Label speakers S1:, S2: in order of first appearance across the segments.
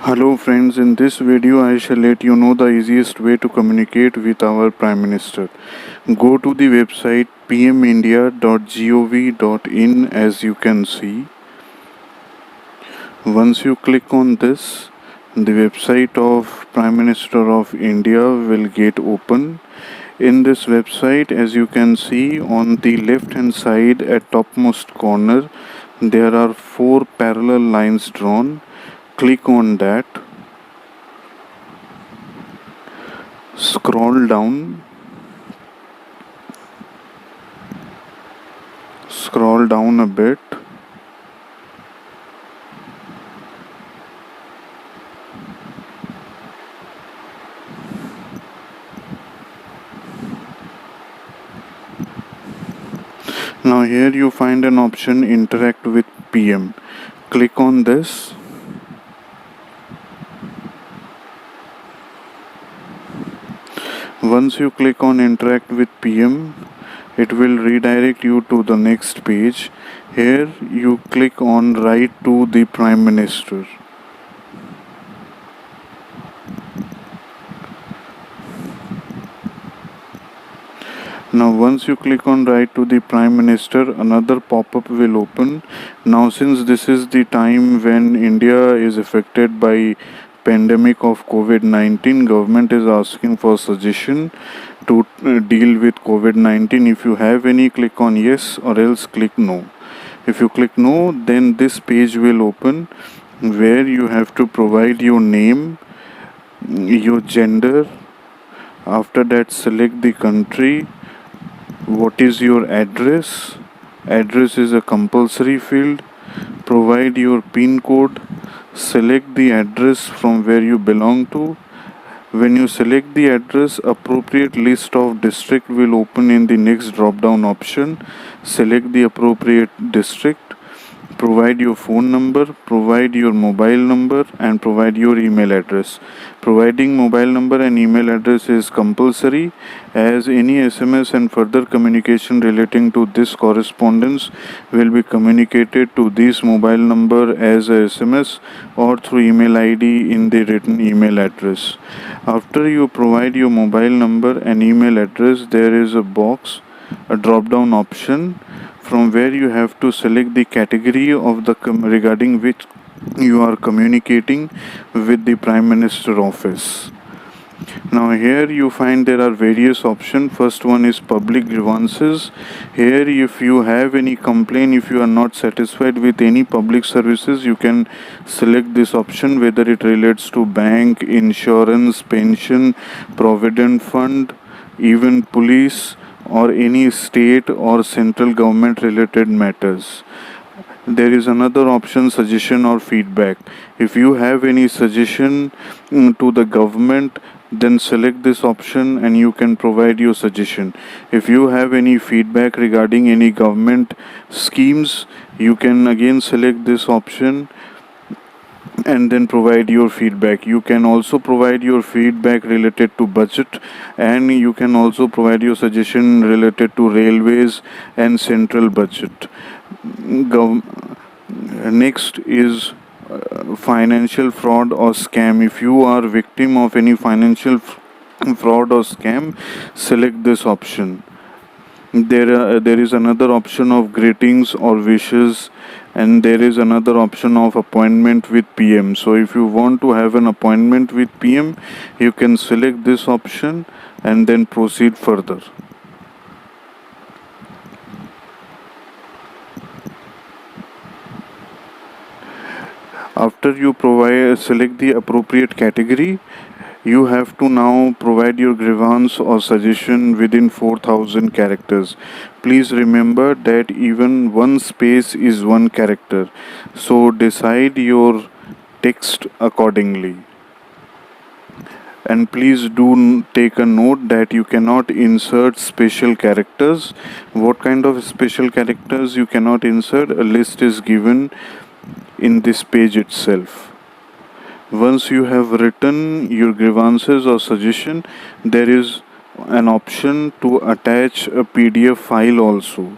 S1: Hello friends, in this video I shall let you know the easiest way to communicate with our Prime Minister. Go to the website pmindia.gov.in as you can see. Once you click on this, the website of Prime Minister of India will get open. In this website, as you can see on the left hand side at topmost corner, there are four parallel lines drawn. Click on that. Scroll down a bit. Now here you find an option interact with PM. Click on this. Once you click on interact with PM, it will redirect you to the next page. Here you click on write to the Prime Minister. Now once you click on write to the Prime Minister, another pop-up will open. Now since this is the time when India is affected by pandemic of COVID-19, government is asking for suggestion to deal with COVID-19. If you have any, click on yes, or else click no. If you click no, then this page will open where you have to provide your name, your gender. After that, select the country. What is your address? Address is a compulsory field. Provide your PIN code. Select the address from where you belong to. When you select the address, appropriate list of district will open in the next drop down option. Select the appropriate district. Provide your phone number, provide your mobile number, and provide your email address. Providing mobile number and email address is compulsory, as any SMS and further communication relating to this correspondence will be communicated to this mobile number as a SMS or through email ID in the written email address. After you provide your mobile number and email address, there is a box, a drop down option, from where you have to select the category of the regarding which you are communicating with the Prime Minister office. Now here you find there are various options. First one is public grievances. Here if you have any complaint, if you are not satisfied with any public services, you can select this option, whether it relates to bank, insurance, pension, provident fund, even police, or any state or central government related matters. There is another option, suggestion or feedback. If you have any suggestion to the government, then select this option and you can provide your suggestion. If you have any feedback regarding any government schemes, you can again select this option and then provide your feedback. You can also provide your feedback related to budget, and you can also provide your suggestion related to railways and central budget. Next is financial fraud or scam. If you are victim of any financial fraud or scam, select this option. There is another option of greetings or wishes, and there is another option of appointment with PM. So if you want to have an appointment with PM, you can select this option and then proceed further. After you select the appropriate category, you have to now provide your grievance or suggestion within 4000 characters. Please remember that even one space is one character, so decide your text accordingly. And please do take a note that you cannot insert special characters. What kind of special characters you cannot insert? A list is given in this page itself. Once you have written your grievances or suggestion, there is an option to attach a PDF file also.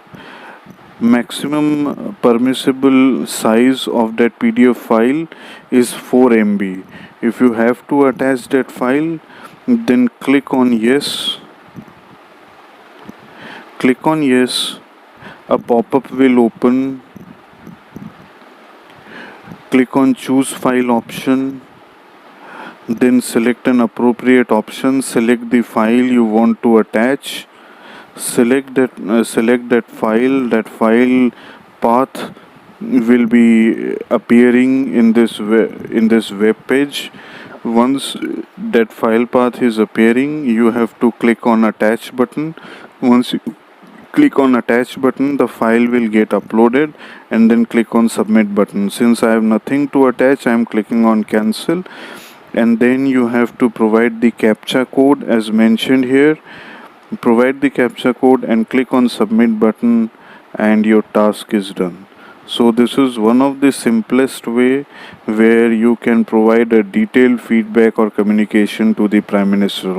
S1: Maximum permissible size of that PDF file is 4 MB. If you have to attach that file, then click on yes. Click on yes. A pop-up will open. Click on choose file option. Then select an appropriate option. Select the file you want to attach. Select that file. That file path will be appearing in this web page. Once that file path is appearing, you have to click on attach button. Once you click on attach button, the file will get uploaded, and then click on submit button. Since I have nothing to attach, I am clicking on cancel, and then you have to provide the captcha code as mentioned here. Provide the captcha code and click on submit button, and your task is done. So this is one of the simplest way where you can provide a detailed feedback or communication to the Prime Minister.